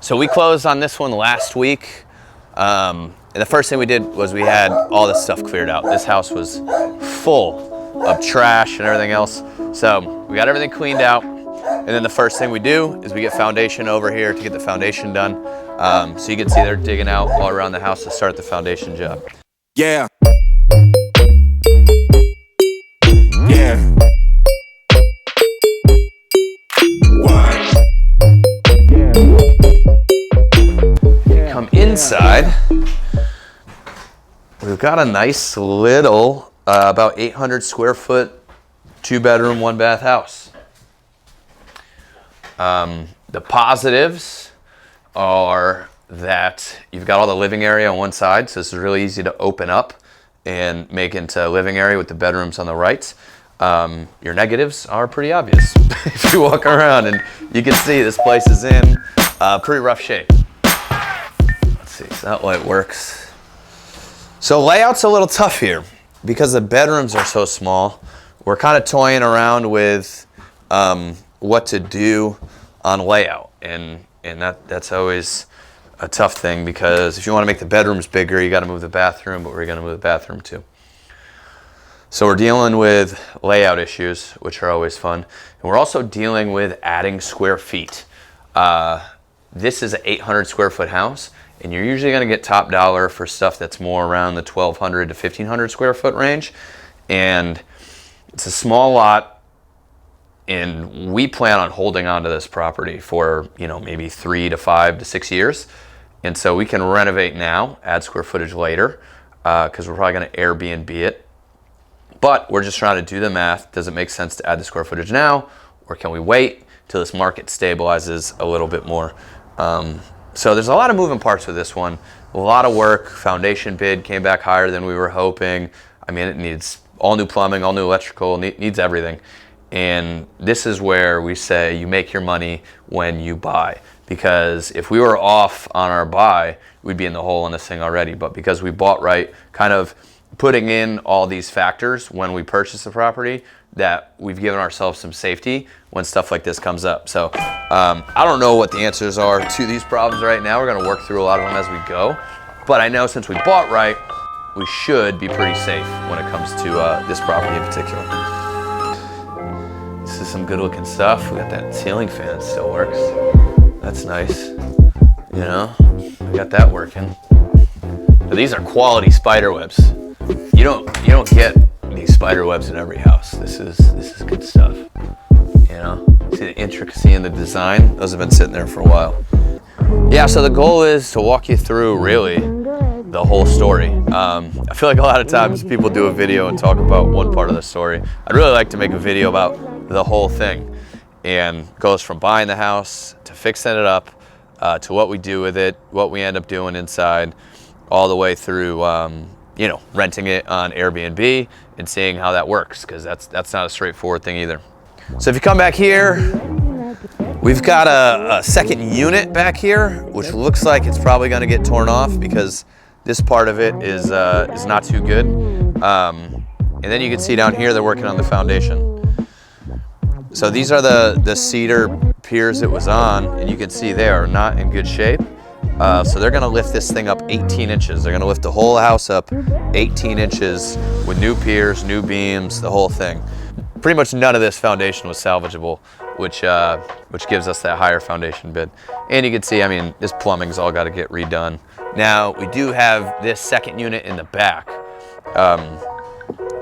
So we closed on this one last week. And the first thing we did was we had all this stuff cleared out. This house was full of trash and everything else. So we got everything cleaned out. And then the first thing we do is we get foundation over here to get the foundation done. So you can see they're digging out all around the house to start the foundation job. Yeah. Yeah. Come inside. We've got a nice little, about 800 square foot, 2-bedroom, 1-bath house. The positives are that you've got all the living area on one side, so this is really easy to open up and make into a living area with the bedrooms on the right. Your negatives are pretty obvious. If you walk around, and you can see this place is in pretty rough shape. Let's see, so that light works. So layout's a little tough here because the bedrooms are so small. We're kind of toying around with what to do on layout, and that's always a tough thing, because if you want to make the bedrooms bigger, you got to move the bathroom, but we're going to move the bathroom too. So we're dealing with layout issues, which are always fun, and we're also dealing with adding square feet. This is an 800 square foot house, and you're usually going to get top dollar for stuff that's more around the 1,200 to 1,500 square foot range, and it's a small lot. And we plan on holding on to this property for, maybe 3 to 5 to 6 years. And so we can renovate now, add square footage later, because we're probably going to Airbnb it. But we're just trying to do the math. Does it make sense to add the square footage now, or can we wait till this market stabilizes a little bit more? So there's a lot of moving parts with this one. A lot of work. Foundation bid came back higher than we were hoping. I mean, it needs all new plumbing, all new electrical, needs everything. And this is where we say you make your money when you buy. Because if we were off on our buy, we'd be in the hole on this thing already. But because we bought right, kind of putting in all these factors when we purchase the property, that we've given ourselves some safety when stuff like this comes up. So I don't know what the answers are to these problems right now. We're going to work through a lot of them as we go. But I know since we bought right, we should be pretty safe when it comes to this property in particular. This is some good looking stuff. We got that ceiling fan, it still works. That's nice. We got that working. But these are quality spider webs. You don't get these spider webs in every house. This is good stuff. See the intricacy in the design? Those have been sitting there for a while. Yeah, so the goal is to walk you through really the whole story. I feel like a lot of times people do a video and talk about one part of the story. I'd really like to make a video about the whole thing, and goes from buying the house to fixing it up to what we do with it, what we end up doing inside, all the way through renting it on Airbnb and seeing how that works, because that's not a straightforward thing either. So if you come back here, we've got a second unit back here, which looks like it's probably going to get torn off because this part of it is not too good. And then you can see down here they're working on the foundation. So these are the cedar piers it was on, and you can see they are not in good shape. So they're gonna lift this thing up 18 inches. They're gonna lift the whole house up 18 inches with new piers, new beams, the whole thing. Pretty much none of this foundation was salvageable, which gives us that higher foundation bid. And you can see, this plumbing's all gotta get redone. Now, we do have this second unit in the back,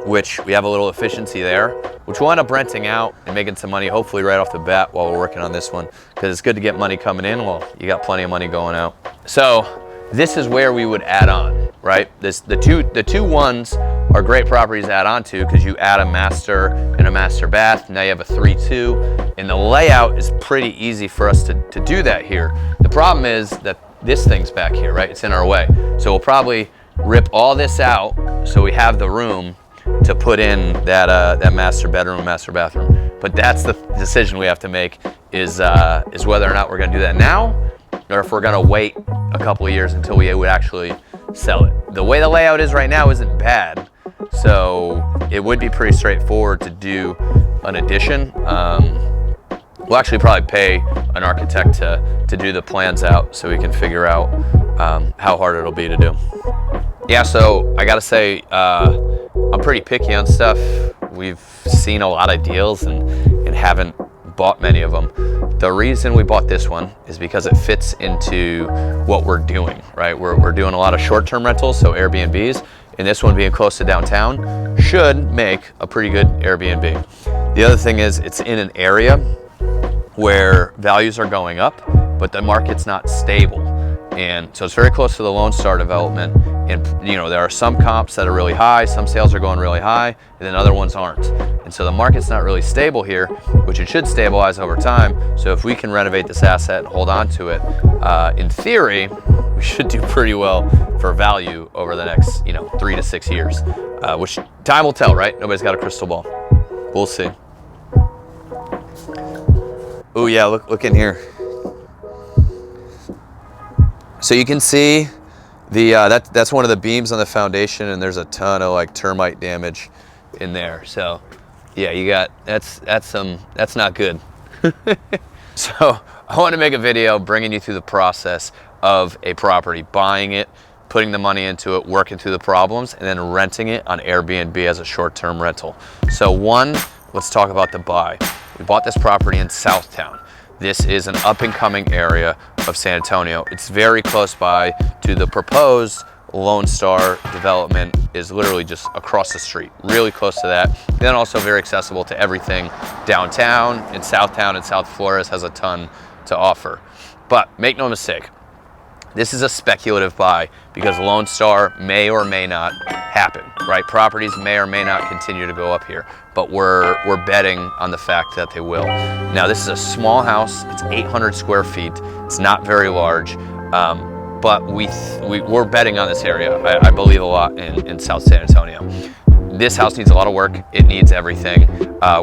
which we have a little efficiency there, which we'll end up renting out and making some money, hopefully right off the bat while we're working on this one, because it's good to get money coming in. Well, you got plenty of money going out. So this is where we would add on, right? The two ones are great properties to add on to, because you add a master and a master bath. Now you have a 3-2, and the layout is pretty easy for us to do that here. The problem is that this thing's back here, right? It's in our way. So we'll probably rip all this out so we have the room to put in that master bedroom, master bathroom. But that's the decision we have to make, is whether or not we're gonna do that now, or if we're gonna wait a couple of years until we would actually sell it. The way the layout is right now isn't bad, so it would be pretty straightforward to do an addition. We'll actually probably pay an architect to do the plans out so we can figure out how hard it'll be to do. Yeah, so I gotta say, I'm pretty picky on stuff. We've seen a lot of deals and haven't bought many of them. The reason we bought this one is because it fits into what we're doing, right? We're doing a lot of short-term rentals, so Airbnbs, and this one being close to downtown should make a pretty good Airbnb. The other thing is it's in an area where values are going up, but the market's not stable. And so it's very close to the Lone Star development. And you know, there are some comps that are really high, some sales are going really high, and then other ones aren't. And so the market's not really stable here, which it should stabilize over time. So if we can renovate this asset and hold on to it, in theory, we should do pretty well for value over the next, 3 to 6 years, which time will tell, right? Nobody's got a crystal ball. We'll see. Oh yeah, look in here. So you can see the that's one of the beams on the foundation, and there's a ton of like termite damage in there. So yeah, you got that's not good. So I want to make a video bringing you through the process of a property, buying it, putting the money into it, working through the problems, and then renting it on Airbnb as a short-term rental. So one, let's talk about the buy. We bought this property in Southtown. This is an up-and-coming area of San Antonio. It's very close by to the proposed Lone Star development, is literally just across the street, really close to that. And then also very accessible to everything downtown, and Southtown and South Flores has a ton to offer. But make no mistake, this is a speculative buy because Lone Star may or may not happen, right? Properties may or may not continue to go up here, but we're betting on the fact that they will. Now, this is a small house. It's 800 square feet. It's not very large, but we're betting on this area. I believe a lot in South San Antonio. This house needs a lot of work. It needs everything.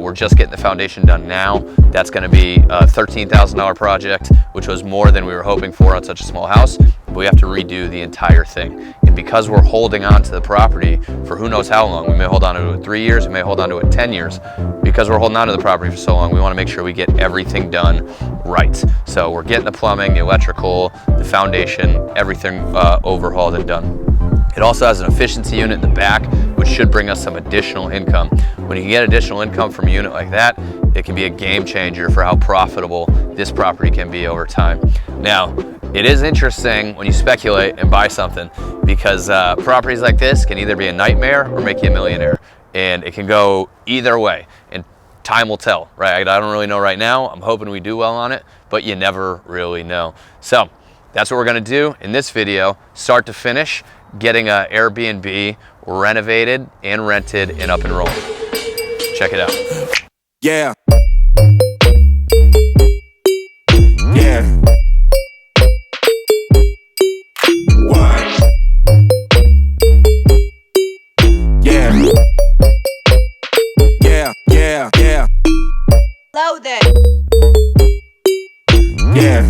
We're just getting the foundation done now. That's gonna be a $13,000 project, which was more than we were hoping for on such a small house. We have to redo the entire thing. And because we're holding on to the property for who knows how long, we may hold on to it 3 years, we may hold on to it 10 years. Because we're holding on to the property for so long, we wanna make sure we get everything done right. So we're getting the plumbing, the electrical, the foundation, everything overhauled and done. It also has an efficiency unit in the back, which should bring us some additional income. When you can get additional income from a unit like that, it can be a game changer for how profitable this property can be over time. Now, it is interesting when you speculate and buy something because properties like this can either be a nightmare or make you a millionaire. And it can go either way. And time will tell, right? I don't really know right now. I'm hoping we do well on it, but you never really know. So that's what we're gonna do in this video, start to finish, getting an Airbnb renovated and rented and up and rolling. Check it out. Yeah. Yeah. What? Yeah. Yeah. Loaded. Yeah.